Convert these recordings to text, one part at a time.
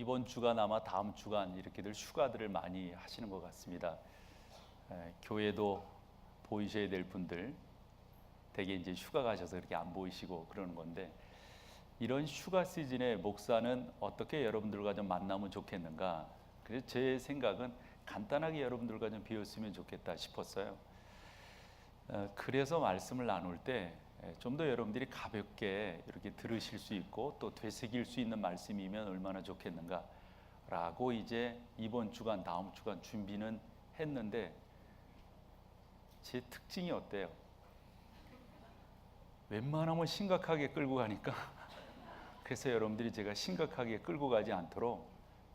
이번 주간 아마 다음 주간 이렇게들 휴가들을 많이 하시는 것 같습니다. 교회도 보이셔야 될 분들 대개 이제 휴가 가셔서 그렇게 안 보이시고 그러는 건데, 이런 휴가 시즌에 목사는 어떻게 여러분들과 좀 만나면 좋겠는가? 그래서 제 생각은 간단하게 여러분들과 좀 비웠으면 좋겠다 싶었어요. 그래서 말씀을 나눌 때 좀 더 여러분들이 가볍게 이렇게 들으실 수 있고 또 되새길 수 있는 말씀이면 얼마나 좋겠는가 라고 이제 이번 주간 다음 주간 준비는 했는데, 제 특징이 어때요? 웬만하면 심각하게 끌고 가니까 그래서 여러분들이 제가 심각하게 끌고 가지 않도록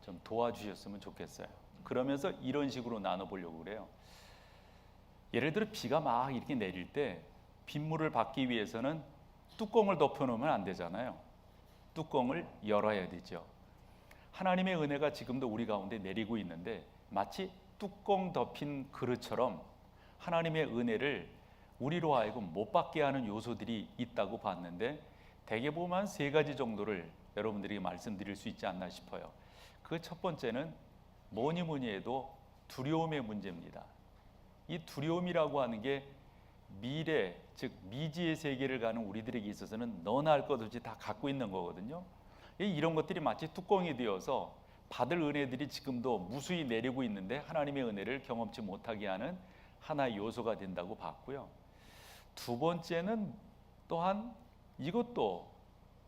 좀 도와주셨으면 좋겠어요. 그러면서 이런 식으로 나눠보려고 그래요. 예를 들어 비가 막 이렇게 내릴 때 빗물을 받기 위해서는 뚜껑을 덮어놓으면 안 되잖아요. 뚜껑을 열어야 되죠. 하나님의 은혜가 지금도 우리 가운데 내리고 있는데 마치 뚜껑 덮인 그릇처럼 하나님의 은혜를 우리로 하여금 못 받게 하는 요소들이 있다고 봤는데, 대개 보면 한 3가지 정도를 여러분들에게 말씀드릴 수 있지 않나 싶어요. 그 첫 번째는 뭐니 해도 두려움의 문제입니다. 이 두려움이라고 하는 게 미래, 즉 미지의 세계를 가는 우리들에게 있어서는 너나 할 것 없이 다 갖고 있는 거거든요. 이런 것들이 마치 뚜껑이 되어서 받을 은혜들이 지금도 무수히 내리고 있는데 하나님의 은혜를 경험치 못하게 하는 하나의 요소가 된다고 봤고요. 두 번째는 또한 이것도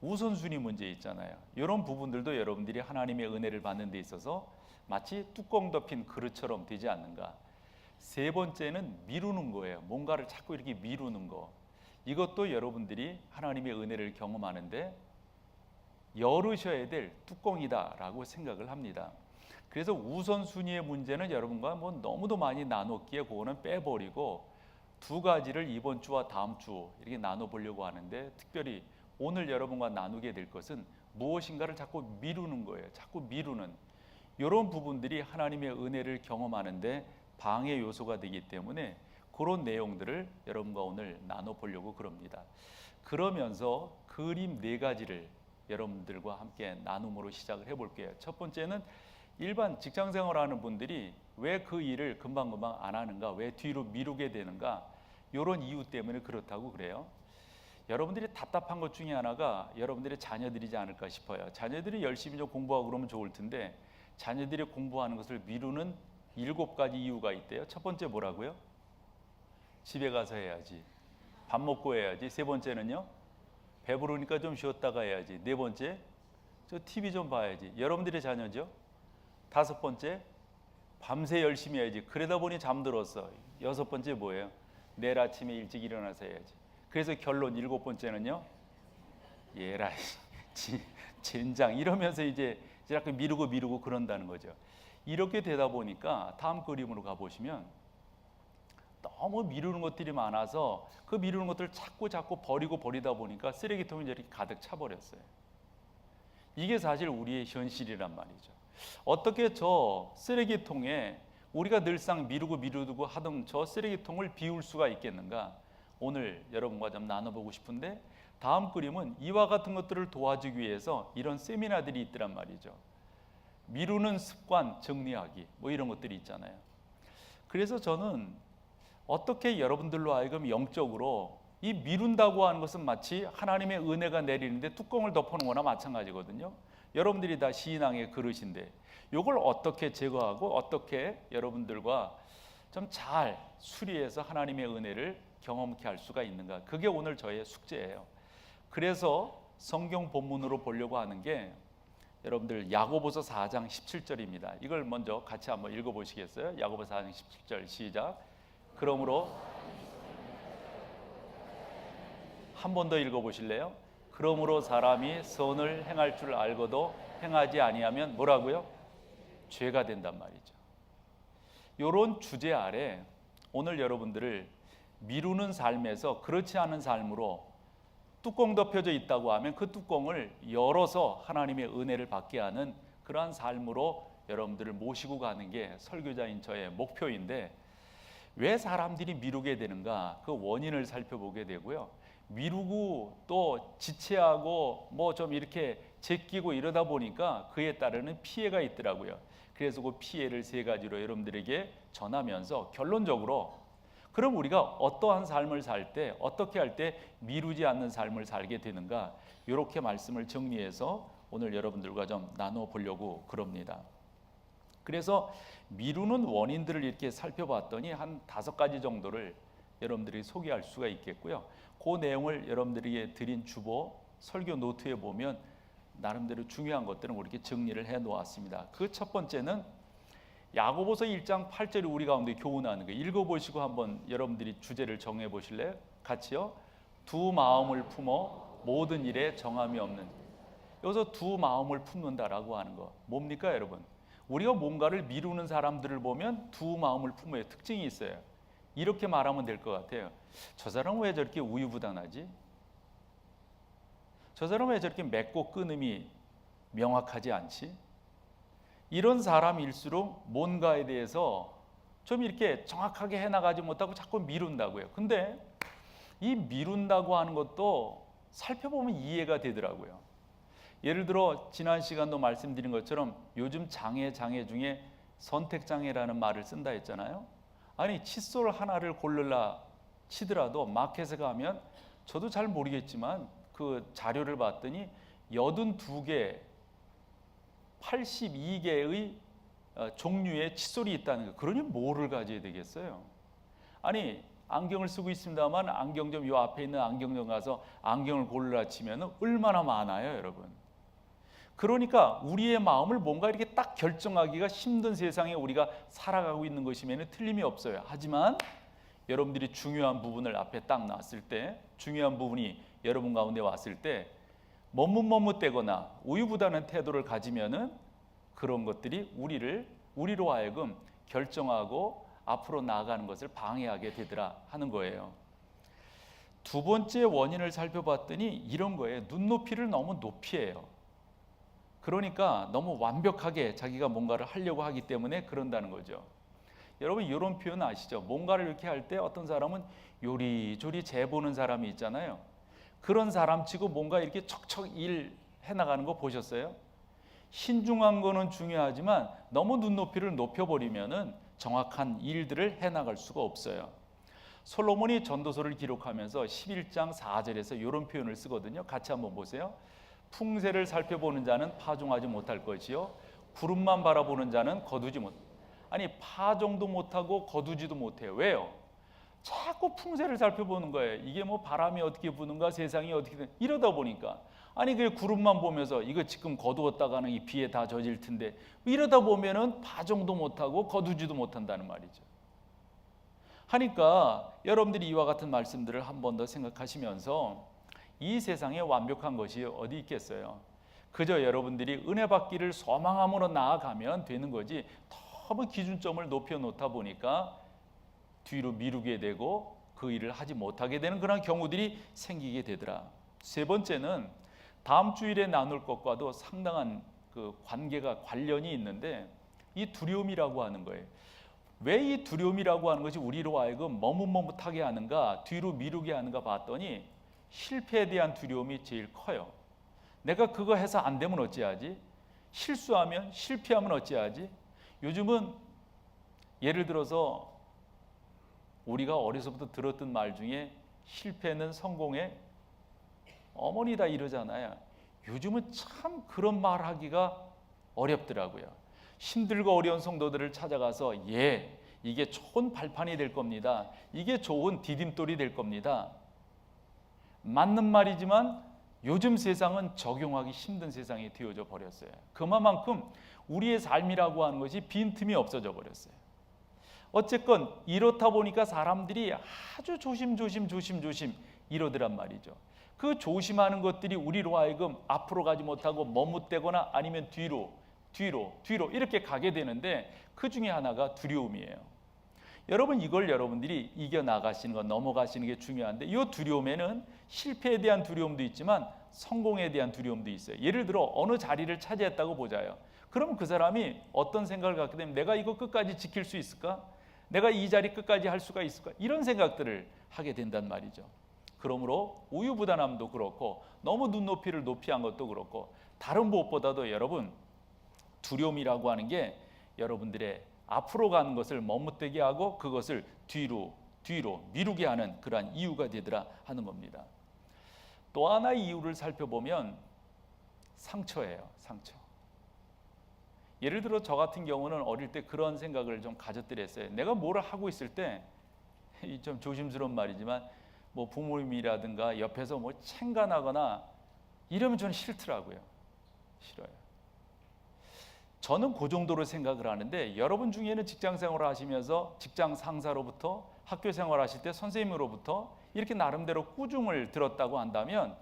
우선순위 문제 있잖아요. 이런 부분들도 여러분들이 하나님의 은혜를 받는 데 있어서 마치 뚜껑 덮인 그릇처럼 되지 않는가. 세 번째는 미루는 거예요. 뭔가를 자꾸 이렇게 미루는 거. 이것도 여러분들이 하나님의 은혜를 경험하는데 열으셔야 될 뚜껑이다라고 생각을 합니다. 그래서 우선순위의 문제는 여러분과 뭐 너무도 많이 나눴기에 그거는 빼버리고 2가지를 이번 주와 다음 주 이렇게 나눠보려고 하는데, 특별히 오늘 여러분과 나누게 될 것은 무엇인가를 자꾸 미루는 거예요. 자꾸 미루는 이런 부분들이 하나님의 은혜를 경험하는데 방해 요소가 되기 때문에 그런 내용들을 여러분과 오늘 나눠보려고 그럽니다. 그러면서 그림 4가지를 여러분들과 함께 나눔으로 시작을 해볼게요. 첫 번째는 일반 직장생활하는 분들이 왜 그 일을 금방금방 안 하는가, 왜 뒤로 미루게 되는가, 이런 이유 때문에 그렇다고 그래요. 여러분들이 답답한 것 중에 하나가 여러분들의 자녀들이지 않을까 싶어요. 자녀들이 열심히 좀 공부하고 그러면 좋을 텐데 자녀들이 공부하는 것을 미루는 7가지 이유가 있대요. 첫 번째 뭐라고요? 집에 가서 해야지. 밥 먹고 해야지. 3번째는요? 배부르니까 좀 쉬었다가 해야지. 4번째, 저 TV 좀 봐야지. 여러분들의 자녀죠? 5번째, 밤새 열심히 해야지. 그러다 보니 잠들었어. 6번째 뭐예요? 내일 아침에 일찍 일어나서 해야지. 그래서 결론 7번째는요? 예라이 젠장 이러면서 이제 자꾸 미루고 그런다는 거죠. 이렇게 되다 보니까 다음 그림으로 가보시면 너무 미루는 것들이 많아서 그 미루는 것들을 자꾸 버리다 보니까 쓰레기통이 이렇게 가득 차버렸어요. 이게 사실 우리의 현실이란 말이죠. 어떻게 저 쓰레기통에 우리가 늘상 미루고 하던 저 쓰레기통을 비울 수가 있겠는가? 오늘 여러분과 좀 나눠보고 싶은데, 다음 그림은 이와 같은 것들을 도와주기 위해서 이런 세미나들이 있더란 말이죠. 미루는 습관 정리하기 뭐 이런 것들이 있잖아요. 그래서 저는 어떻게 여러분들로 하여금 영적으로 이 미룬다고 하는 것은 마치 하나님의 은혜가 내리는데 뚜껑을 덮어놓은 거나 마찬가지거든요. 여러분들이 다 신앙의 그릇인데 이걸 어떻게 제거하고 어떻게 여러분들과 좀 잘 수리해서 하나님의 은혜를 경험케 할 수가 있는가, 그게 오늘 저의 숙제예요. 그래서 성경 본문으로 보려고 하는 게 여러분들 야고보서 4장 17절입니다. 이걸 먼저 같이 한번 읽어보시겠어요? 야고보서 4장 17절 시작. 그러므로 한 번 더 읽어보실래요? 그러므로 사람이 선을 행할 줄 알고도 행하지 아니하면 뭐라고요? 죄가 된단 말이죠. 이런 주제 아래 오늘 여러분들을 미루는 삶에서 그렇지 않은 삶으로 뚜껑 덮여져 있다고 하면 그 뚜껑을 열어서 하나님의 은혜를 받게 하는 그러한 삶으로 여러분들을 모시고 가는 게 설교자인 저의 목표인데, 왜 사람들이 미루게 되는가 그 원인을 살펴보게 되고요. 미루고 또 지체하고 뭐 좀 이렇게 제끼고 이러다 보니까 그에 따르는 피해가 있더라고요. 그래서 그 피해를 세 가지로 여러분들에게 전하면서 결론적으로 그럼 우리가 어떠한 삶을 살 때 어떻게 할 때 미루지 않는 삶을 살게 되는가, 이렇게 말씀을 정리해서 오늘 여러분들과 좀 나눠보려고 그럽니다. 그래서 미루는 원인들을 이렇게 살펴봤더니 한 5가지 정도를 여러분들이 소개할 수가 있겠고요. 그 내용을 여러분들에게 드린 주보 설교 노트에 보면 나름대로 중요한 것들은 이렇게 정리를 해 놓았습니다. 그 첫 번째는 야고보서 1장 8절이 우리 가운데 교훈하는 거 읽어보시고 한번 여러분들이 주제를 정해 보실래요? 같이요. 두 마음을 품어 모든 일에 정함이 없는. 여기서 두 마음을 품는다라고 하는 거 뭡니까 여러분? 우리가 뭔가를 미루는 사람들을 보면 두 마음을 품어야 특징이 있어요. 이렇게 말하면 될 것 같아요. 저 사람은 왜 저렇게 우유부단하지? 저 사람은 왜 저렇게 맺고 끊음이 명확하지 않지? 이런 사람일수록 뭔가에 대해서 좀 이렇게 정확하게 해나가지 못하고 자꾸 미룬다고요. 근데 이 미룬다고 하는 것도 살펴보면 이해가 되더라고요. 예를 들어 지난 시간도 말씀드린 것처럼 요즘 장애 중에 선택장애라는 말을 쓴다 했잖아요. 아니 칫솔 하나를 고르려 치더라도 마켓에 가면 저도 잘 모르겠지만 그 자료를 봤더니 82개 82개의 종류의 칫솔이 있다는 거. 그러니 뭐를 가져야 되겠어요? 아니 안경을 쓰고 있습니다만 안경점 요 앞에 있는 안경점 가서 안경을 고르라 치면 얼마나 많아요 여러분. 그러니까 우리의 마음을 뭔가 이렇게 딱 결정하기가 힘든 세상에 우리가 살아가고 있는 것이면 틀림이 없어요. 하지만 여러분들이 중요한 부분을 앞에 딱 놨을 때, 중요한 부분이 여러분 가운데 왔을 때 머뭇머뭇대거나 우유부단한 태도를 가지면은 그런 것들이 우리로 하여금 결정하고 앞으로 나아가는 것을 방해하게 되더라 하는 거예요. 두 번째 원인을 살펴봤더니 이런 거예요. 눈높이를 너무 높이 해요. 그러니까 너무 완벽하게 자기가 뭔가를 하려고 하기 때문에 그런다는 거죠. 여러분 이런 표현 아시죠? 뭔가를 이렇게 할 때 어떤 사람은 요리조리 재보는 사람이 있잖아요. 그런 사람치고 뭔가 이렇게 척척 일 해나가는 거 보셨어요? 신중한 거는 중요하지만 너무 눈높이를 높여버리면은 정확한 일들을 해나갈 수가 없어요. 솔로몬이 전도서를 기록하면서 11장 4절에서 이런 표현을 쓰거든요. 같이 한번 보세요. 풍세를 살펴보는 자는 파종하지 못할 것이요 구름만 바라보는 자는 거두지 못. 아니 파종도 못하고 거두지도 못해요. 왜요? 자꾸 풍세를 살펴보는 거예요. 이게 뭐 바람이 어떻게 부는가 세상이 어떻게 되는 이러다 보니까 아니 그 구름만 보면서 이거 지금 거두었다가는 이 비에 다 젖을 텐데 이러다 보면은 파종도 못하고 거두지도 못한다는 말이죠. 하니까 여러분들이 이와 같은 말씀들을 한 번 더 생각하시면서 이 세상에 완벽한 것이 어디 있겠어요? 그저 여러분들이 은혜 받기를 소망함으로 나아가면 되는 거지 너무 기준점을 높여 놓다 보니까 뒤로 미루게 되고 그 일을 하지 못하게 되는 그런 경우들이 생기게 되더라. 세 번째는 다음 주일에 나눌 것과도 상당한 그 관련이 있는데 이 두려움이라고 하는 거예요. 왜 이 두려움이라고 하는 것이 우리로 하여금 머뭇머뭇하게 하는가, 뒤로 미루게 하는가 봤더니 실패에 대한 두려움이 제일 커요. 내가 그거 해서 안 되면 어찌하지? 실수하면, 실패하면 어찌하지? 요즘은 예를 들어서 우리가 어려서부터 들었던 말 중에 실패는 성공의 어머니다 이러잖아요. 요즘은 참 그런 말 하기가 어렵더라고요. 힘들고 어려운 성도들을 찾아가서 이게 좋은 발판이 될 겁니다. 이게 좋은 디딤돌이 될 겁니다. 맞는 말이지만 요즘 세상은 적용하기 힘든 세상이 되어져 버렸어요. 그만큼 우리의 삶이라고 하는 것이 빈틈이 없어져 버렸어요. 어쨌건 이렇다 보니까 사람들이 아주 조심 이러더란 말이죠. 그 조심하는 것들이 우리로 하여금 앞으로 가지 못하고 머뭇대거나 아니면 뒤로 이렇게 가게 되는데 그 중에 하나가 두려움이에요. 여러분 이걸 여러분들이 이겨나가시는 것, 넘어가시는 게 중요한데 이 두려움에는 실패에 대한 두려움도 있지만 성공에 대한 두려움도 있어요. 예를 들어 어느 자리를 차지했다고 보자요. 그럼 그 사람이 어떤 생각을 갖게 되면 내가 이거 끝까지 지킬 수 있을까? 내가 이 자리 끝까지 할 수가 있을까? 이런 생각들을 하게 된단 말이죠. 그러므로 우유부단함도 그렇고 너무 눈높이를 높이 한 것도 그렇고 다른 무엇보다도 여러분 두려움이라고 하는 게 여러분들의 앞으로 가는 것을 머뭇대게 하고 그것을 뒤로 미루게 하는 그러한 이유가 되더라 하는 겁니다. 또 하나의 이유를 살펴보면 상처예요. 상처. 예를 들어 저 같은 경우는 어릴 때 그런 생각을 좀 가졌더랬어요. 내가 뭐를 하고 있을 때 좀 조심스러운 말이지만 뭐 부모님이라든가 옆에서 뭐 챙간하거나 이러면 저는 싫더라고요. 싫어요. 저는 그 정도로 생각을 하는데 여러분 중에는 직장 생활을 하시면서 직장 상사로부터 학교 생활하실 때 선생님으로부터 이렇게 나름대로 꾸중을 들었다고 한다면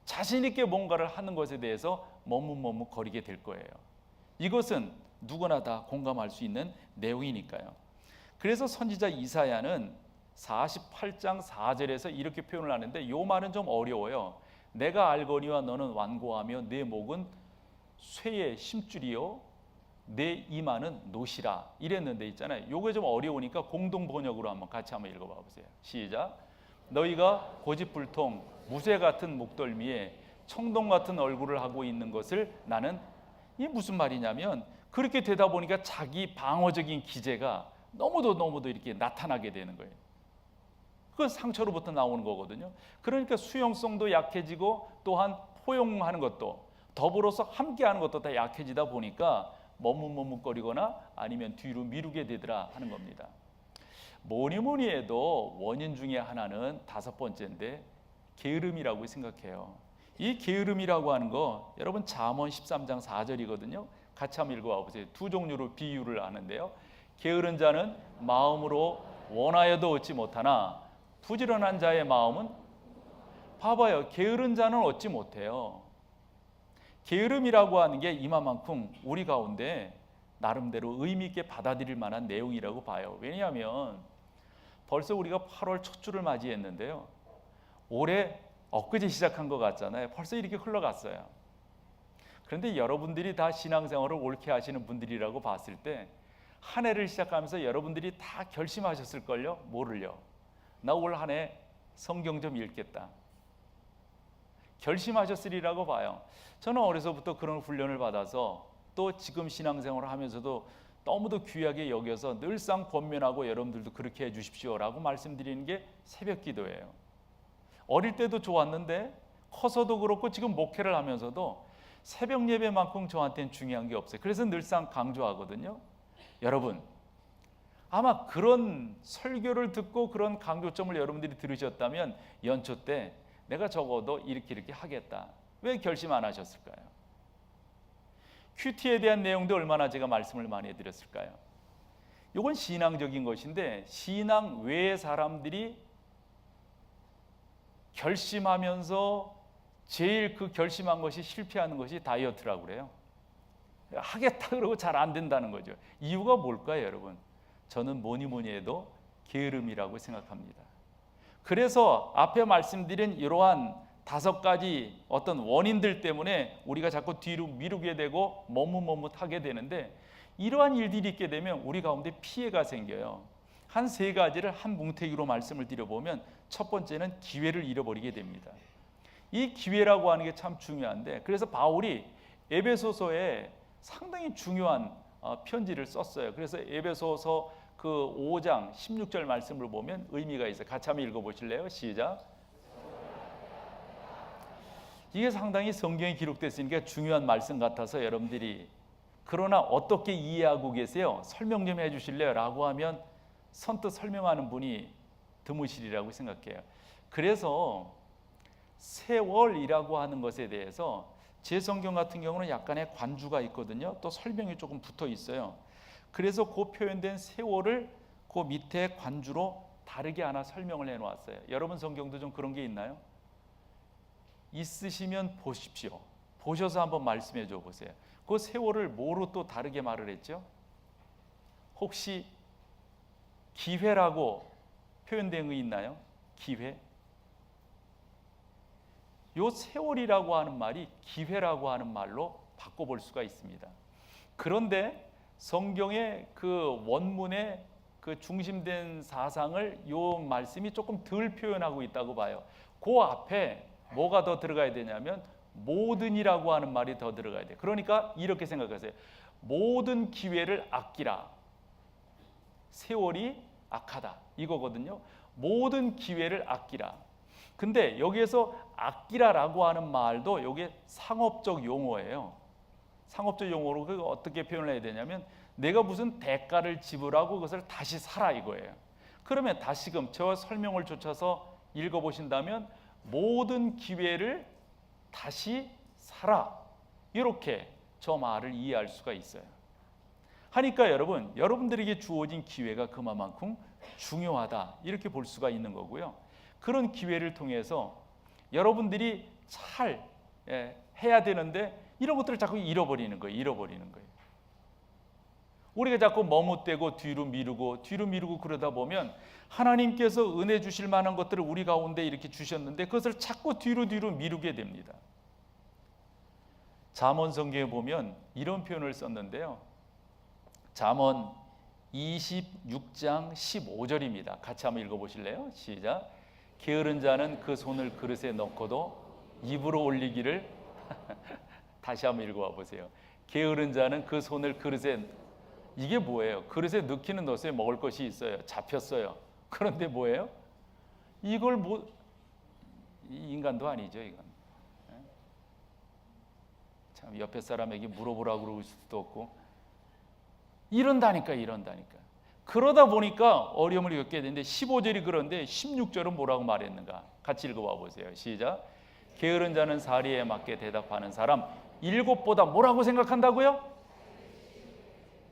자신 있게 뭔가를 하는 것에 대해서 머뭇거리게 될 거예요. 이것은 누구나 다 공감할 수 있는 내용이니까요. 그래서 선지자 이사야는 48장 4절에서 이렇게 표현을 하는데 이 말은 좀 어려워요. 내가 알거니와 너는 완고하며 내 목은 쇠의 심줄이요 내 이마는 노시라 이랬는데 있잖아요. 요게 좀 어려우니까 공동 번역으로 한번 같이 한번 읽어봐 보세요. 시작. 너희가 고집불통 무쇠 같은 목덜미에 청동 같은 얼굴을 하고 있는 것을 나는 이게 무슨 말이냐면 그렇게 되다 보니까 자기 방어적인 기제가 너무도 이렇게 나타나게 되는 거예요. 그건 상처로부터 나오는 거거든요. 그러니까 수용성도 약해지고 또한 포용하는 것도 더불어서 함께하는 것도 다 약해지다 보니까 머뭇거리거나 아니면 뒤로 미루게 되더라 하는 겁니다. 뭐니 해도 원인 중에 하나는 5번째인데 게으름이라고 생각해요. 이 게으름이라고 하는 거 여러분 잠언 13장 4절이거든요. 같이 한번 읽어봐 보세요. 두 종류로 비유를 하는데요. 게으른 자는 마음으로 원하여도 얻지 못하나 부지런한 자의 마음은 봐봐요. 게으른 자는 얻지 못해요. 게으름이라고 하는 게 이만큼 우리 가운데 나름대로 의미 있게 받아들일 만한 내용이라고 봐요. 왜냐하면 벌써 우리가 8월 첫 주를 맞이했는데요. 올해 엊그제 시작한 것 같잖아요. 벌써 이렇게 흘러갔어요. 그런데 여러분들이 다 신앙생활을 옳게 하시는 분들이라고 봤을 때 한 해를 시작하면서 여러분들이 다 결심하셨을걸요? 뭐를요? 나 올 한 해 성경 좀 읽겠다. 결심하셨으리라고 봐요. 저는 어려서부터 그런 훈련을 받아서 또 지금 신앙생활을 하면서도 너무도 귀하게 여겨서 늘상 권면하고 여러분들도 그렇게 해주십시오라고 말씀드리는 게 새벽 기도예요. 어릴 때도 좋았는데 커서도 그렇고 지금 목회를 하면서도 새벽 예배만큼 저한테는 중요한 게 없어요. 그래서 늘상 강조하거든요. 여러분 아마 그런 설교를 듣고 그런 강조점을 여러분들이 들으셨다면 연초 때 내가 적어도 이렇게 하겠다. 왜 결심 안 하셨을까요? 큐티에 대한 내용도 얼마나 제가 말씀을 많이 해드렸을까요? 이건 신앙적인 것인데 신앙 외의 사람들이 결심하면서 제일 그 결심한 것이 실패하는 것이 다이어트라고 그래요. 하겠다 그러고 잘 안 된다는 거죠. 이유가 뭘까요, 여러분? 저는 뭐니 해도 게으름이라고 생각합니다. 그래서 앞에 말씀드린 이러한 5가지 어떤 원인들 때문에 우리가 자꾸 뒤로 미루게 되고 머뭇하게 되는데 이러한 일들이 있게 되면 우리 가운데 피해가 생겨요. 한 3가지를 한 뭉태기로 말씀을 드려보면 첫 번째는 기회를 잃어버리게 됩니다. 이 기회라고 하는 게 참 중요한데 그래서 바울이 에베소서에 상당히 중요한 편지를 썼어요. 그래서 에베소서 그 5장 16절 말씀을 보면 의미가 있어요. 같이 한번 읽어보실래요? 시작. 이게 상당히 성경에 기록됐으니까 중요한 말씀 같아서 여러분들이 그러나 어떻게 이해하고 계세요? 설명 좀 해주실래요? 라고 하면 선뜻 설명하는 분이 드무시리라고 생각해요. 그래서 세월이라고 하는 것에 대해서 제 성경 같은 경우는 약간의 관주가 있거든요. 또 설명이 조금 붙어 있어요. 그래서 그 표현된 세월을 그 밑에 관주로 다르게 하나 설명을 해놓았어요. 여러분 성경도 좀 그런 게 있나요? 있으시면 보십시오. 보셔서 한번 말씀해 줘 보세요. 그 세월을 뭐로 또 다르게 말을 했죠? 혹시 기회라고 표현된 게 있나요? 기회? 요 세월이라고 하는 말이 기회라고 하는 말로 바꿔볼 수가 있습니다. 그런데 성경의 그 원문의 그 중심된 사상을 요 말씀이 조금 덜 표현하고 있다고 봐요. 그 앞에 뭐가 더 들어가야 되냐면 모든이라고 하는 말이 더 들어가야 돼. 그러니까 이렇게 생각하세요. 모든 기회를 아끼라. 세월이 악하다 이거거든요. 모든 기회를 아끼라. 근데 여기에서 아끼라라고 하는 말도 이게 상업적 용어예요. 상업적 용어로 그거 어떻게 표현을 해야 되냐면 내가 무슨 대가를 지불하고 그것을 다시 사라 이거예요. 그러면 다시금 저 설명을 쫓아서 읽어보신다면 모든 기회를 다시 사라 이렇게 저 말을 이해할 수가 있어요. 하니까 여러분들에게 주어진 기회가 그만큼 중요하다 이렇게 볼 수가 있는 거고요. 그런 기회를 통해서 여러분들이 잘 해야 되는데 이런 것들을 자꾸 잃어버리는 거예요. 우리가 자꾸 머뭇대고 뒤로 미루고 그러다 보면 하나님께서 은혜 주실 만한 것들을 우리 가운데 이렇게 주셨는데 그것을 자꾸 뒤로 미루게 됩니다. 잠언 성경에 보면 이런 표현을 썼는데요. 잠언 26장 15절입니다. 같이 한번 읽어보실래요? 시작. 게으른 자는 그 손을 그릇에 넣고도 입으로 올리기를 다시 한번 읽어봐 보세요. 게으른 자는 그 손을 그릇에, 이게 뭐예요? 그릇에 넣기는 넣었어요. 먹을 것이 있어요. 잡혔어요. 그런데 뭐예요? 이걸 인간도 아니죠. 이건 참 옆에 사람에게 물어보라고 그럴 수도 없고 이런다니까. 그러다 보니까 어려움을 겪게 되는데 15절이 그런데 16절은 뭐라고 말했는가? 같이 읽어봐 보세요. 시작. 게으른 자는 사리에 맞게 대답하는 사람 일곱보다 뭐라고 생각한다고요?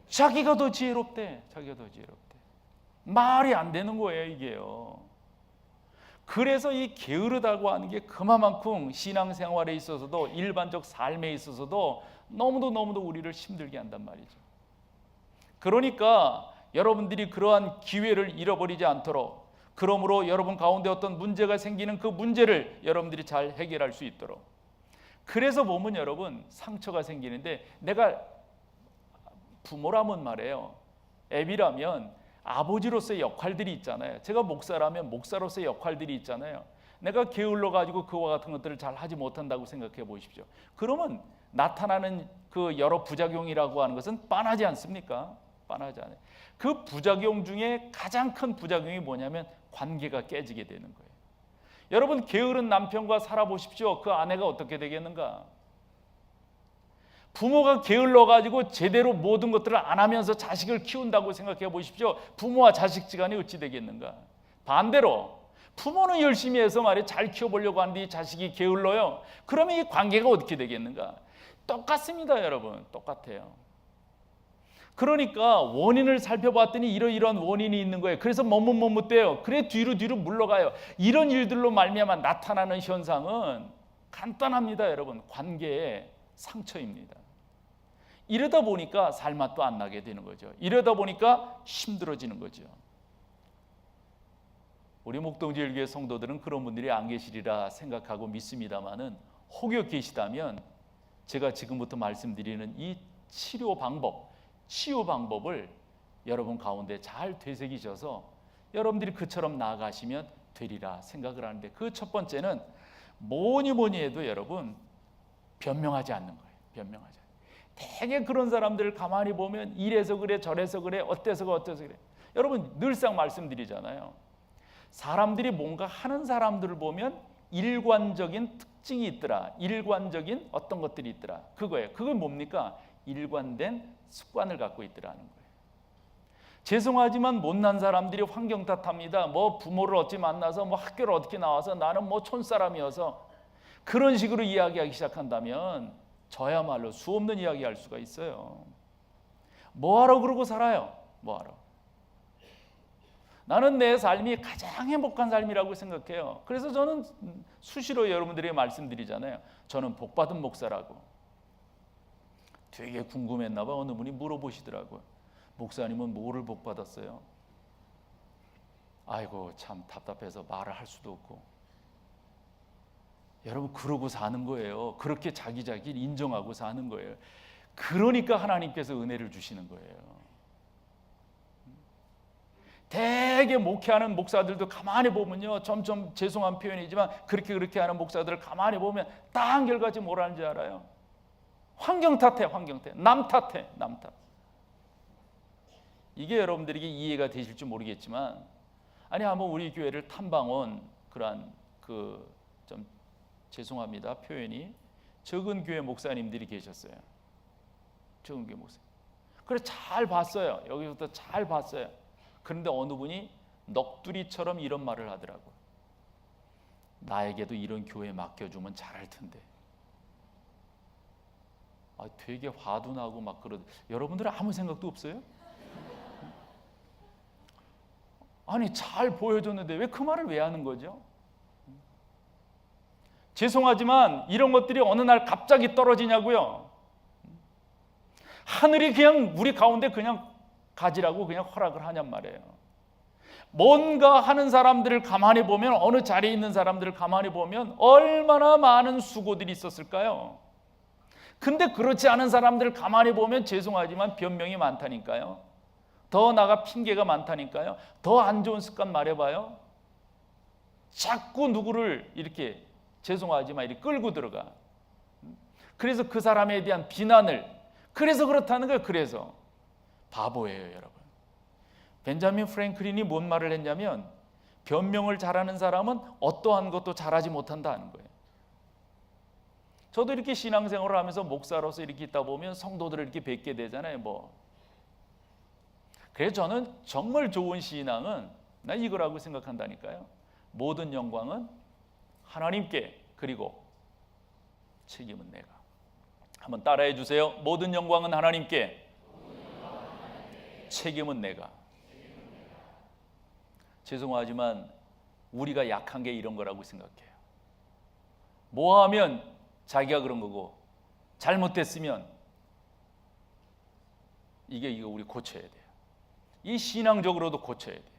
자기가 더 지혜롭대. 말이 안 되는 거예요, 이게요. 그래서 이 게으르다고 하는 게 그만큼 신앙생활에 있어서도 일반적 삶에 있어서도 너무도 우리를 힘들게 한단 말이죠. 그러니까 여러분들이 그러한 기회를 잃어버리지 않도록, 그러므로 여러분 가운데 어떤 문제가 생기는 그 문제를 여러분들이 잘 해결할 수 있도록. 그래서 보면 여러분 상처가 생기는데, 내가 부모라면 말이에요, 애비라면 아버지로서의 역할들이 있잖아요. 제가 목사라면 목사로서의 역할들이 있잖아요. 내가 게을러 가지고 그와 같은 것들을 잘 하지 못한다고 생각해 보십시오. 그러면 나타나는 그 여러 부작용이라고 하는 것은 뻔하지 않습니까? 뻔하지 않아요. 그 부작용 중에 가장 큰 부작용이 뭐냐면 관계가 깨지게 되는 거예요. 여러분 게으른 남편과 살아보십시오. 그 아내가 어떻게 되겠는가? 부모가 게을러 가지고 제대로 모든 것들을 안 하면서 자식을 키운다고 생각해 보십시오. 부모와 자식지간이 어찌 되겠는가? 반대로 부모는 열심히 해서 말이에요, 잘 키워보려고 하는데 이 자식이 게을러요. 그러면 이 관계가 어떻게 되겠는가? 똑같습니다, 여러분. 똑같아요. 그러니까 원인을 살펴봤더니 이러이러한 원인이 있는 거예요. 그래서 머뭇대요. 그래 뒤로 물러가요. 이런 일들로 말미암아 나타나는 현상은 간단합니다, 여러분. 관계의 상처입니다. 이러다 보니까 살맛도 안 나게 되는 거죠. 이러다 보니까 힘들어지는 거죠. 우리 목동제일교회 성도들은 그런 분들이 안 계시리라 생각하고 믿습니다만은, 혹여 계시다면 제가 지금부터 말씀드리는 이 치유 방법을 여러분 가운데 잘 되새기셔서 여러분들이 그처럼 나아가시면 되리라 생각을 하는데, 그 첫 번째는 뭐니 해도 여러분 변명하지 않는 거예요. 변명하지 않는. 되게 그런 사람들을 가만히 보면 이래서 그래 저래서 그래 어때서 그래. 여러분 늘상 말씀드리잖아요. 사람들이 뭔가 하는 사람들을 보면 일관적인 특징이 있더라. 일관적인 어떤 것들이 있더라. 그거예요. 그건 뭡니까? 일관된 습관을 갖고 있더라는 거예요. 죄송하지만 못난 사람들이 환경 탓합니다. 뭐 부모를 어찌 만나서 뭐 학교를 어떻게 나와서 나는 뭐 촌사람이어서 그런 식으로 이야기하기 시작한다면 저야말로 수없는 이야기할 수가 있어요. 뭐하러 그러고 살아요? 뭐하러? 나는 내 삶이 가장 행복한 삶이라고 생각해요. 그래서 저는 수시로 여러분들에게 말씀드리잖아요. 저는 복받은 목사라고. 되게 궁금했나 봐. 어느 분이 물어보시더라고요. 목사님은 뭐를 복받았어요? 아이고 참 답답해서 말을 할 수도 없고. 여러분 그러고 사는 거예요. 그렇게 자기를 인정하고 사는 거예요. 그러니까 하나님께서 은혜를 주시는 거예요. 되게 목회하는 목사들도 가만히 보면요, 점점 죄송한 표현이지만 그렇게 하는 목사들을 가만히 보면 다 한결같이 뭐라는 줄 알아요? 환경 탓해, 환경 탓, 남 탓해, 남 탓. 이게 여러분들에게 이해가 되실지 모르겠지만, 아니 한번 우리 교회를 탐방온 그러한 좀 죄송합니다 표현이, 적은 교회 목사님들이 계셨어요. 적은 교회 목사. 그래서 잘 봤어요. 여기부터 잘 봤어요. 그런데 어느 분이 넋두리처럼 이런 말을 하더라고요. 나에게도 이런 교회 맡겨주면 잘할 텐데. 되게 화도 나고 막 여러분들은 아무 생각도 없어요? 아니 잘 보여줬는데 왜 그 말을 왜 하는 거죠? 죄송하지만 이런 것들이 어느 날 갑자기 떨어지냐고요. 하늘이 그냥 우리 가운데 그냥 가지라고 그냥 허락을 하냔 말이에요. 뭔가 하는 사람들을 가만히 보면, 어느 자리에 있는 사람들을 가만히 보면 얼마나 많은 수고들이 있었을까요? 근데 그렇지 않은 사람들을 가만히 보면 죄송하지만 변명이 많다니까요. 더 나아가 핑계가 많다니까요. 더 안 좋은 습관 말해봐요. 자꾸 누구를 이렇게 죄송하지만 이렇게 끌고 들어가. 그래서 그 사람에 대한 비난을, 그래서 그렇다는 거예요. 그래서 바보예요, 여러분. 벤자민 프랭클린이 뭔 말을 했냐면, 변명을 잘하는 사람은 어떠한 것도 잘하지 못한다는 거예요. 저도 이렇게 신앙생활을 하면서 목사로서 이렇게 있다 보면 성도들을 이렇게 뵙게 되잖아요. 그래서 저는 정말 좋은 신앙은 나 이거라고 생각한다니까요. 모든 영광은 하나님께, 그리고 책임은 내가. 한번 따라해 주세요. 모든 영광은 하나님께, 책임은 내가. 죄송하지만 우리가 약한 게 이런 거라고 생각해요. 뭐 하면 자기가 그런 거고, 잘못됐으면 이거 우리 고쳐야 돼요. 이 신앙적으로도 고쳐야 돼요.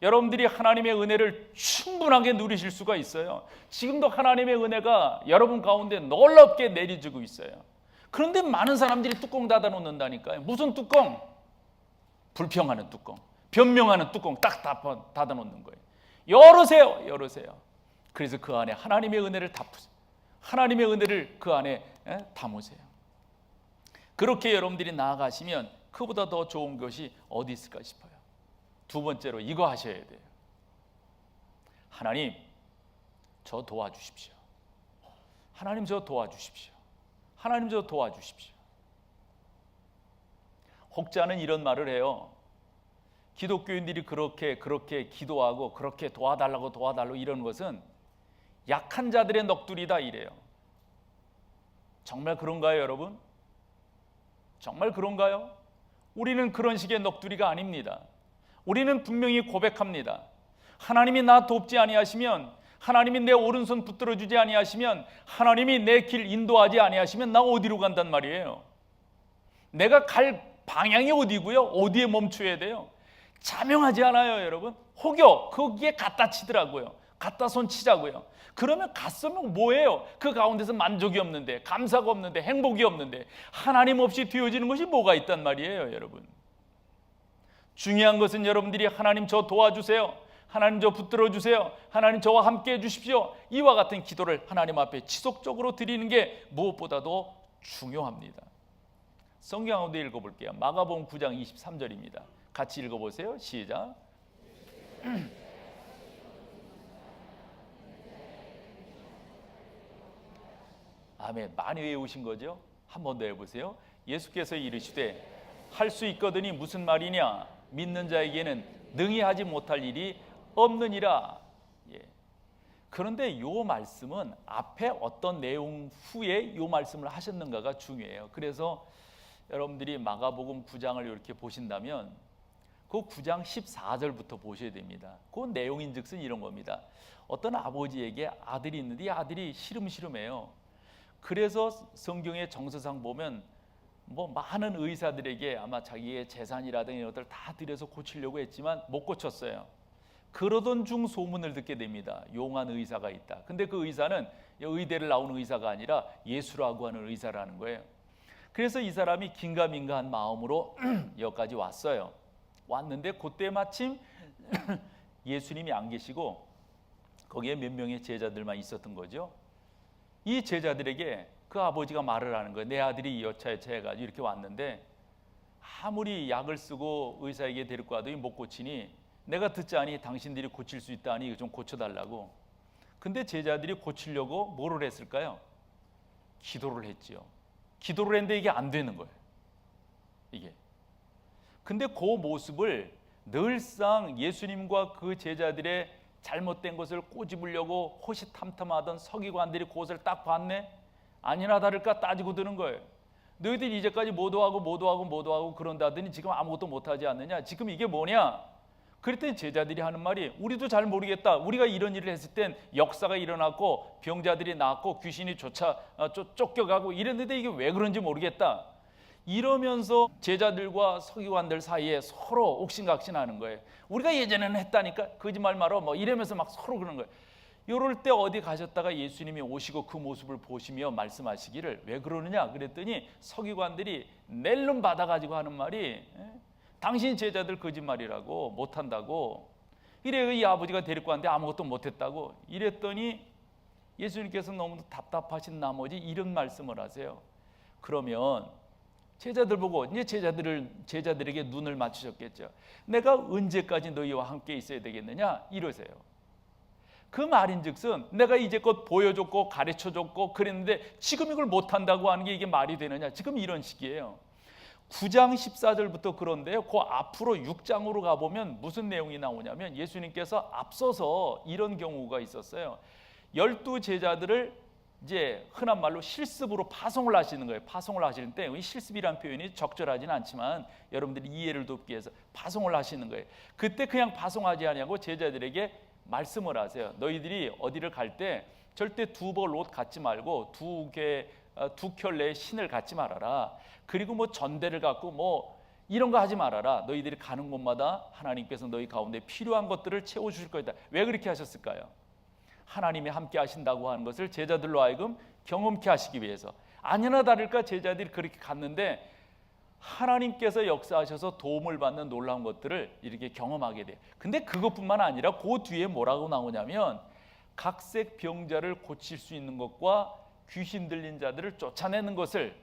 여러분들이 하나님의 은혜를 충분하게 누리실 수가 있어요. 지금도 하나님의 은혜가 여러분 가운데 놀랍게 내려지고 있어요. 그런데 많은 사람들이 뚜껑 닫아 놓는다니까요. 무슨 뚜껑? 불평하는 뚜껑, 변명하는 뚜껑 딱 닫아 놓는 거예요. 열으세요. 그래서 그 안에 하나님의 은혜를 덮으세요. 하나님의 은혜를 그 안에 담으세요. 그렇게 여러분들이 나아가시면 그보다 더 좋은 것이 어디 있을까 싶어요. 두 번째로 이거 하셔야 돼요. 하나님, 저 도와주십시오. 하나님, 저 도와주십시오. 하나님, 저 도와주십시오. 혹자는 이런 말을 해요. 기독교인들이 그렇게 기도하고 그렇게 도와달라고 이러는 것은 약한 자들의 넋두리다 이래요. 정말 그런가요, 여러분? 정말 그런가요? 우리는 그런 식의 넋두리가 아닙니다. 우리는 분명히 고백합니다. 하나님이 나 돕지 아니하시면, 하나님이 내 오른손 붙들어 주지 아니하시면, 하나님이 내 길 인도하지 아니하시면 나 어디로 간단 말이에요. 내가 갈 방향이 어디고요? 어디에 멈춰야 돼요? 자명하지 않아요, 여러분? 혹여 거기에 갖다 치더라고요. 갖다 손 치자고요. 그러면 갔으면 뭐예요? 그 가운데서 만족이 없는데, 감사가 없는데, 행복이 없는데, 하나님 없이 되어지는 것이 뭐가 있단 말이에요, 여러분. 중요한 것은 여러분들이 하나님 저 도와주세요, 하나님 저 붙들어 주세요, 하나님 저와 함께 해주십시오, 이와 같은 기도를 하나님 앞에 지속적으로 드리는 게 무엇보다도 중요합니다. 성경 한번 읽어볼게요. 마가복음 9장 23절입니다. 같이 읽어보세요. 시작. 아멘. 많이 외우신 거죠? 한 번 더 해보세요. 예수께서 이르시되 할 수 있거든이 무슨 말이냐? 믿는 자에게는 능히 하지 못할 일이 없느니라. 예. 그런데 이 말씀은 앞에 어떤 내용 후에 이 말씀을 하셨는가가 중요해요. 그래서 여러분들이 마가복음 9장을 이렇게 보신다면 그 9장 14절부터 보셔야 됩니다. 그 내용인즉슨 이런 겁니다. 어떤 아버지에게 아들이 있는데 이 아들이 시름시름해요. 그래서 성경의 정서상 보면 많은 의사들에게 아마 자기의 재산이라든지 이런 것들 다 들여서 고치려고 했지만 못 고쳤어요. 그러던 중 소문을 듣게 됩니다. 용한 의사가 있다. 근데 그 의사는 의대를 나온 의사가 아니라 예수라고 하는 의사라는 거예요. 그래서 이 사람이 긴가민가한 마음으로 여기까지 왔어요. 왔는데 그때 마침 예수님이 안 계시고 거기에 몇 명의 제자들만 있었던 거죠. 이 제자들에게 그 아버지가 말을 하는 거예요. 내 아들이 여차여차 해가지고 이렇게 왔는데 아무리 약을 쓰고 의사에게 데리고 와도 못 고치니 내가 듣자니 당신들이 고칠 수 있다니 좀 고쳐달라고. 근데 제자들이 고치려고 뭐를 했을까요? 기도를 했지요. 기도를 했는데 이게 안 되는 거예요. 이게. 근데 그 모습을 늘상 예수님과 그 제자들의 잘못된 것을 꼬집으려고 호시탐탐하던 서기관들이 그것을 딱 봤네. 아니나 다를까 따지고 드는 거예요. 너희들 이제까지 모도하고 그런다더니 지금 아무것도 못하지 않느냐. 지금 이게 뭐냐. 그랬더니 제자들이 하는 말이 우리도 잘 모르겠다. 우리가 이런 일을 했을 땐 역사가 일어났고 병자들이 나았고 귀신이 쫓겨가고 이랬는데 이게 왜 그런지 모르겠다. 이러면서 제자들과 서기관들 사이에 서로 옥신각신하는 거예요. 우리가 예전에는 했다니까 거짓말 말어 뭐 이러면서 막 서로 그러는 거예요. 이럴 때 어디 가셨다가 예수님이 오시고 그 모습을 보시며 말씀하시기를 왜 그러느냐 그랬더니 서기관들이 낼름 받아가지고 하는 말이 당신 제자들 거짓말이라고 못한다고 이래 이 아버지가 데리고 왔는데 아무것도 못했다고 이랬더니 예수님께서 너무 답답하신 나머지 이런 말씀을 하세요. 그러면 제자들 보고 이제 제자들에게 눈을 맞추셨겠죠. 내가 언제까지 너희와 함께 있어야 되겠느냐 이러세요. 그 말인즉슨 내가 이제껏 보여줬고 가르쳐줬고 그랬는데 지금 이걸 못한다고 하는 게 이게 말이 되느냐. 지금 이런 식이에요. 9장 14절부터 그런데요. 그 앞으로 6장으로 가보면 무슨 내용이 나오냐면 예수님께서 앞서서 이런 경우가 있었어요. 12 제자들을 이제 흔한 말로 실습으로 파송을 하시는 거예요. 파송을 하시는 때 이 실습이라는 표현이 적절하지는 않지만 여러분들이 이해를 돕기 위해서 파송을 하시는 거예요. 그때 그냥 파송하지 아니하고 제자들에게 말씀을 하세요. 너희들이 어디를 갈 때 절대 두 벌 옷 갖지 말고 두 켤레의 신을 갖지 말아라. 그리고 뭐 전대를 갖고 뭐 이런 거 하지 말아라. 너희들이 가는 곳마다 하나님께서 너희 가운데 필요한 것들을 채워주실 거다. 왜 그렇게 하셨을까요? 하나님이 함께 하신다고 하는 것을 제자들로 하여금 경험케 하시기 위해서. 아니나 다를까 제자들이 그렇게 갔는데 하나님께서 역사하셔서 도움을 받는 놀라운 것들을 이렇게 경험하게 돼요. 근데 그것뿐만 아니라 그 뒤에 뭐라고 나오냐면 각색 병자를 고칠 수 있는 것과 귀신 들린 자들을 쫓아내는 것을.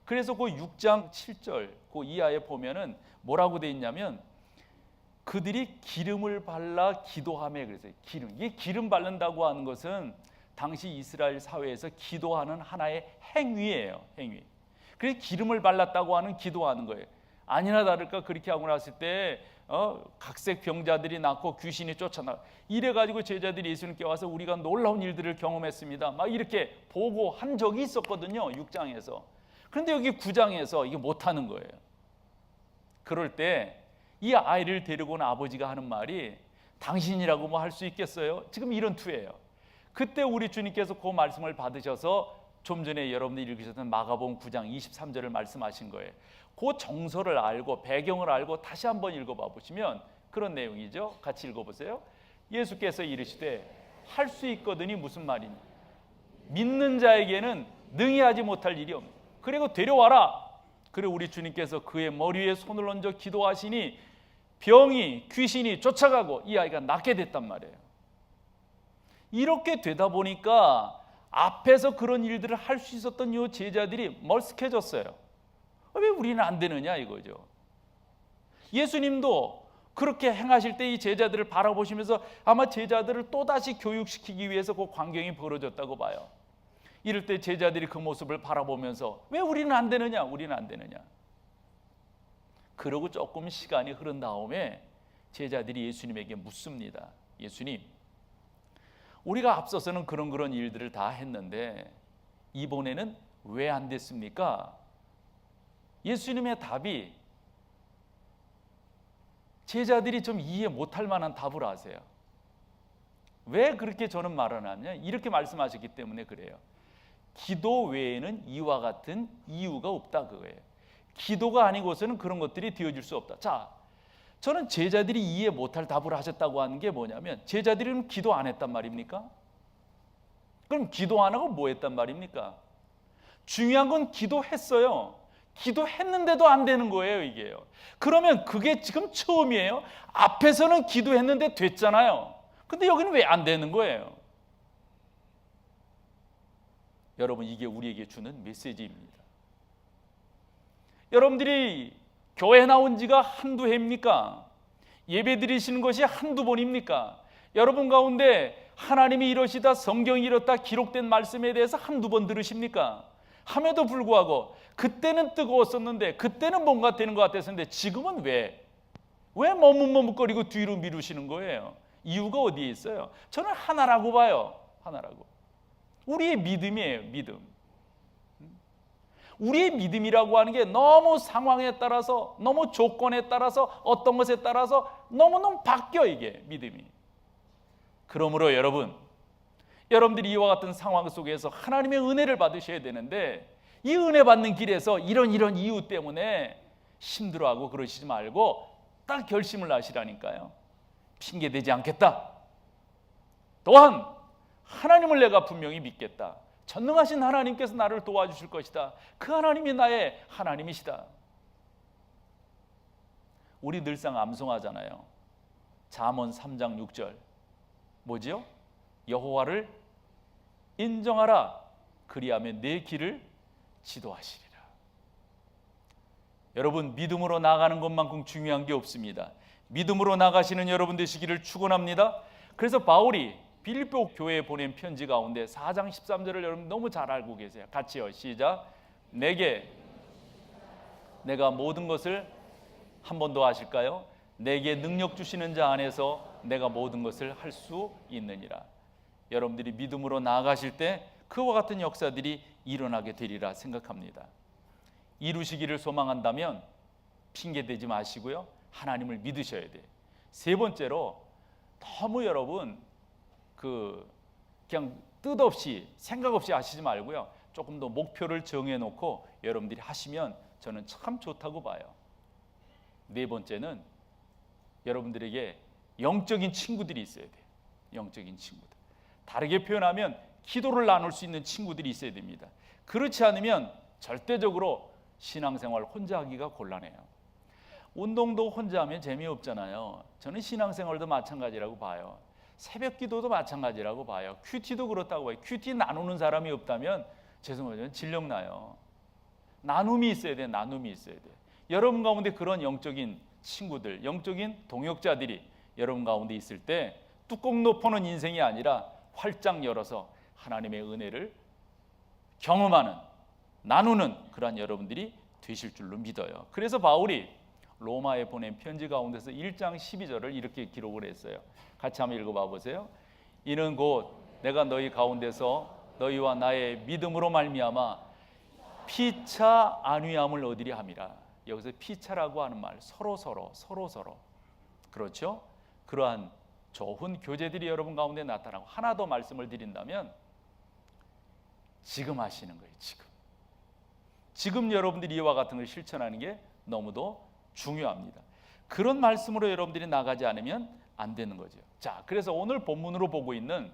그래서 그 6장 7절 그 이하에 보면은 뭐라고 돼 있냐면 그들이 기름을 발라 기도하며 그랬어요. 이 기름 바른다고 하는 것은 당시 이스라엘 사회에서 기도하는 하나의 행위예요. 행위. 그래서 기름을 발랐다고 하는 기도하는 거예요. 아니나 다를까 그렇게 하고 났을 때 각색 병자들이 낫고 귀신이 쫓아나. 이래가지고 제자들이 예수님께 와서 우리가 놀라운 일들을 경험했습니다. 막 이렇게 보고한 적이 있었거든요. 6장에서. 그런데 여기 9장에서 이게 못하는 거예요. 그럴 때 이 아이를 데리고 온 아버지가 하는 말이 당신이라고 뭐 할 수 있겠어요? 지금 이런 투예요. 그때 우리 주님께서 그 말씀을 받으셔서 좀 전에 여러분들이 읽으셨던 마가복음 9장 23절을 말씀하신 거예요. 그 정서를 알고 배경을 알고 다시 한번 읽어봐 보시면 그런 내용이죠. 같이 읽어보세요. 예수께서 이르시되 할 수 있거든이 무슨 말이냐. 믿는 자에게는 능히 하지 못할 일이 없다. 그리고 데려와라. 그리고 우리 주님께서 그의 머리 위에 손을 얹어 기도하시니 병이 귀신이 쫓아가고 이 아이가 낫게 됐단 말이에요. 이렇게 되다 보니까 앞에서 그런 일들을 할 수 있었던 이 제자들이 멀쓱해졌어요. 왜 우리는 안 되느냐 이거죠. 예수님도 그렇게 행하실 때 이 제자들을 바라보시면서 아마 제자들을 또다시 교육시키기 위해서 그 광경이 벌어졌다고 봐요. 이럴 때 제자들이 그 모습을 바라보면서 왜 우리는 안 되느냐, 우리는 안 되느냐. 그러고 조금 시간이 흐른 다음에 제자들이 예수님에게 묻습니다. 예수님, 우리가 앞서서는 그런 일들을 다 했는데 이번에는 왜 안 됐습니까? 예수님의 답이 제자들이 좀 이해 못할 만한 답을 하세요. 왜 그렇게 저는 말하냐면 이렇게 말씀하셨기 때문에 그래요. 기도 외에는 이와 같은 이유가 없다 그거예요. 기도가 아니고서는 그런 것들이 되어질 수 없다. 자, 저는 제자들이 이해 못할 답을 하셨다고 하는 게 뭐냐면 제자들은 기도 안 했단 말입니까? 그럼 기도 안 하고 뭐 했단 말입니까? 중요한 건 기도했어요. 기도했는데도 안 되는 거예요, 이게요. 그러면 그게 지금 처음이에요? 앞에서는 기도했는데 됐잖아요. 근데 여기는 왜 안 되는 거예요? 여러분, 이게 우리에게 주는 메시지입니다. 여러분들이 교회 나온 지가 한두 해입니까? 예배 드리시는 것이 한두 번입니까? 여러분 가운데 하나님이 이러시다, 성경이 이렇다 기록된 말씀에 대해서 한두 번 들으십니까? 함에도 불구하고 그때는 뜨거웠었는데, 그때는 뭔가 되는 것 같았었는데 지금은 왜 머뭇머뭇거리고 뒤로 미루시는 거예요? 이유가 어디에 있어요? 저는 하나라고 봐요. 하나라고. 우리의 믿음이에요. 믿음. 우리의 믿음이라고 하는 게 너무 상황에 따라서, 너무 조건에 따라서, 어떤 것에 따라서 너무너무 바뀌어, 이게 믿음이. 그러므로 여러분들이 이와 같은 상황 속에서 하나님의 은혜를 받으셔야 되는데, 이 은혜 받는 길에서 이런 이유 때문에 힘들어하고 그러시지 말고 딱 결심을 하시라니까요. 핑계대지 않겠다. 또한 하나님을 내가 분명히 믿겠다. 전능하신 하나님께서 나를 도와주실 것이다. 그 하나님이 나의 하나님이시다. 우리 늘상 암송하잖아요. 잠언 3장 6절 뭐지요? 여호와를 인정하라. 그리하면 내 길을 지도하시리라. 여러분, 믿음으로 나가는 것만큼 중요한 게 없습니다. 믿음으로 나가시는 여러분 되시기를 축원합니다. 그래서 바울이 빌립보 교회에 보낸 편지 가운데 4장 13절을 여러분 너무 잘 알고 계세요. 같이요. 시작. 내게 내가 모든 것을, 한 번 더 하실까요? 내게 능력 주시는 자 안에서 내가 모든 것을 할 수 있느니라. 여러분들이 믿음으로 나아가실 때 그와 같은 역사들이 일어나게 되리라 생각합니다. 이루시기를 소망한다면 핑계대지 마시고요. 하나님을 믿으셔야 돼요. 세 번째로, 너무 여러분 그냥 뜻없이 생각 없이 하시지 말고요. 조금 더 목표를 정해놓고 여러분들이 하시면 저는 참 좋다고 봐요. 네 번째는 여러분들에게 영적인 친구들이 있어야 돼요. 영적인 친구들. 다르게 표현하면 기도를 나눌 수 있는 친구들이 있어야 됩니다. 그렇지 않으면 절대적으로 신앙생활 혼자 하기가 곤란해요. 운동도 혼자 하면 재미없잖아요. 저는 신앙생활도 마찬가지라고 봐요. 새벽 기도도 마찬가지라고 봐요. 큐티도 그렇다고 봐요. 큐티 나누는 사람이 없다면 죄송하지만 질력나요. 나눔이 있어야 돼. 나눔이 있어야 돼. 여러분 가운데 그런 영적인 친구들, 영적인 동역자들이 여러분 가운데 있을 때 뚜껑 높여놓은 인생이 아니라 활짝 열어서 하나님의 은혜를 경험하는, 나누는 그러한 여러분들이 되실 줄로 믿어요. 그래서 바울이 로마에 보낸 편지 가운데서 1장 12절을 이렇게 기록을 했어요. 같이 한번 읽어봐 보세요. 이는 곧 내가 너희 가운데서 너희와 나의 믿음으로 말미암아 피차 안위함을 얻으려 함이라. 여기서 피차라고 하는 말, 서로 그렇죠? 그러한 좋은 교제들이 여러분 가운데 나타나고, 하나 더 말씀을 드린다면 지금 하시는 거예요. 지금 여러분들이 이와 같은 걸 실천하는 게 너무도 중요합니다. 그런 말씀으로 여러분들이 나가지 않으면 안 되는 거죠. 자, 그래서 오늘 본문으로 보고 있는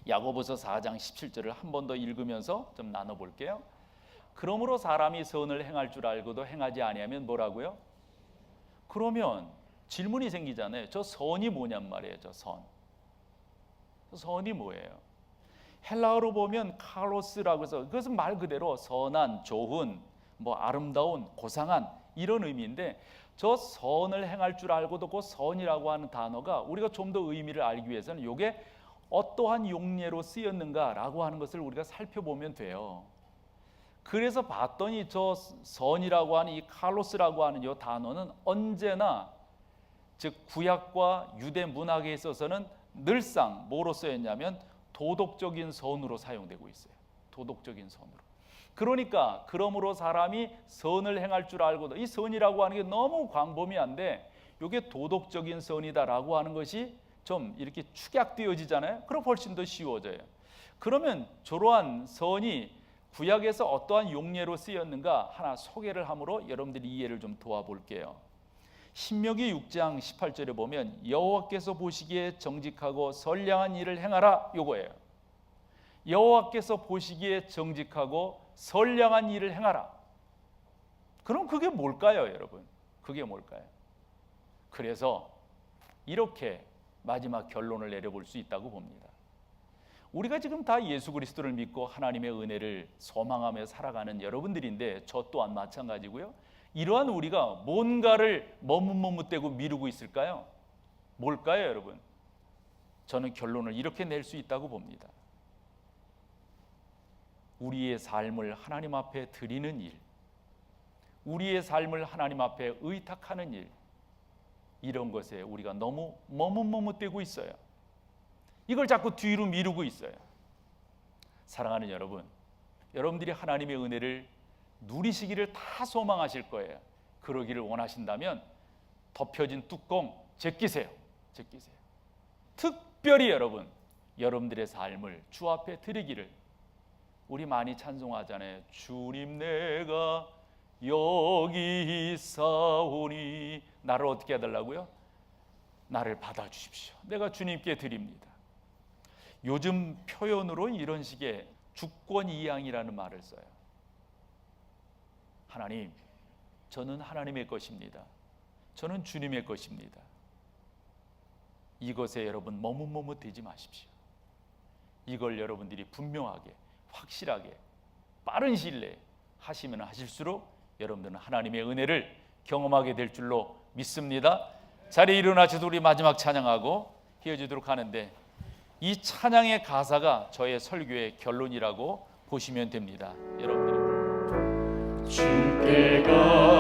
야고보서 4장 17절을 한 번 더 읽으면서 좀 나눠볼게요. 그러므로 사람이 선을 행할 줄 알고도 행하지 아니하면 뭐라고요? 그러면 질문이 생기잖아요. 저 선이 뭐냔 말이에요. 저 선이 뭐예요? 헬라어로 보면 카로스라고 해서, 그것은 말 그대로 선한, 좋은, 아름다운, 고상한 이런 의미인데, 저 선을 행할 줄 알고도 그 선이라고 하는 단어가 우리가 좀 더 의미를 알기 위해서는 이게 어떠한 용례로 쓰였는가라고 하는 것을 우리가 살펴보면 돼요. 그래서 봤더니 저 선이라고 하는 이 칼로스라고 하는 이 단어는 언제나, 즉 구약과 유대 문학에 있어서는 늘상 뭐로 쓰였냐면 도덕적인 선으로 사용되고 있어요. 도덕적인 선으로. 그러니까 그러므로 사람이 선을 행할 줄 알고도, 이 선이라고 하는 게 너무 광범위한데 이게 도덕적인 선이다라고 하는 것이 좀 이렇게 축약되어지잖아요. 그럼 훨씬 더 쉬워져요. 그러면 저러한 선이 구약에서 어떠한 용례로 쓰였는가 하나 소개를 함으로 여러분들이 이해를 좀 도와볼게요. 신명기 6장 18절에 보면 여호와께서 보시기에 정직하고 선량한 일을 행하라, 요거예요. 여호와께서 보시기에 정직하고 선량한 일을 행하라. 그럼 그게 뭘까요, 여러분? 그게 뭘까요? 그래서 이렇게 마지막 결론을 내려볼 수 있다고 봅니다. 우리가 지금 다 예수 그리스도를 믿고 하나님의 은혜를 소망하며 살아가는 여러분들인데 저 또한 마찬가지고요. 이러한 우리가 뭔가를 머뭇머뭇대고 미루고 있을까요? 뭘까요, 여러분? 저는 결론을 이렇게 낼 수 있다고 봅니다. 우리의 삶을 하나님 앞에 드리는 일, 우리의 삶을 하나님 앞에 의탁하는 일, 이런 것에 우리가 너무 머뭇머뭇대고 있어요. 이걸 자꾸 뒤로 미루고 있어요. 사랑하는 여러분, 여러분들이 하나님의 은혜를 누리시기를 다 소망하실 거예요. 그러기를 원하신다면 덮여진 뚜껑 제끼세요. 제끼세요. 특별히 여러분, 여러분들의 삶을 주 앞에 드리기를. 우리 많이 찬송하잖아요. 주님 내가 여기 있사오니. 나를 어떻게 해달라고요? 나를 받아주십시오. 내가 주님께 드립니다. 요즘 표현으로 이런 식의 주권이양이라는 말을 써요. 하나님, 저는 하나님의 것입니다. 저는 주님의 것입니다. 이것에 여러분 머뭇머뭇대지 마십시오. 이걸 여러분들이 분명하게, 확실하게, 빠른 시일 내에 하시면 하실수록 여러분들은 하나님의 은혜를 경험하게 될 줄로 믿습니다. 자리에 일어나셔도 우리 마지막 찬양하고 헤어지도록 하는데, 이 찬양의 가사가 저의 설교의 결론이라고 보시면 됩니다. 여러분들, 주께가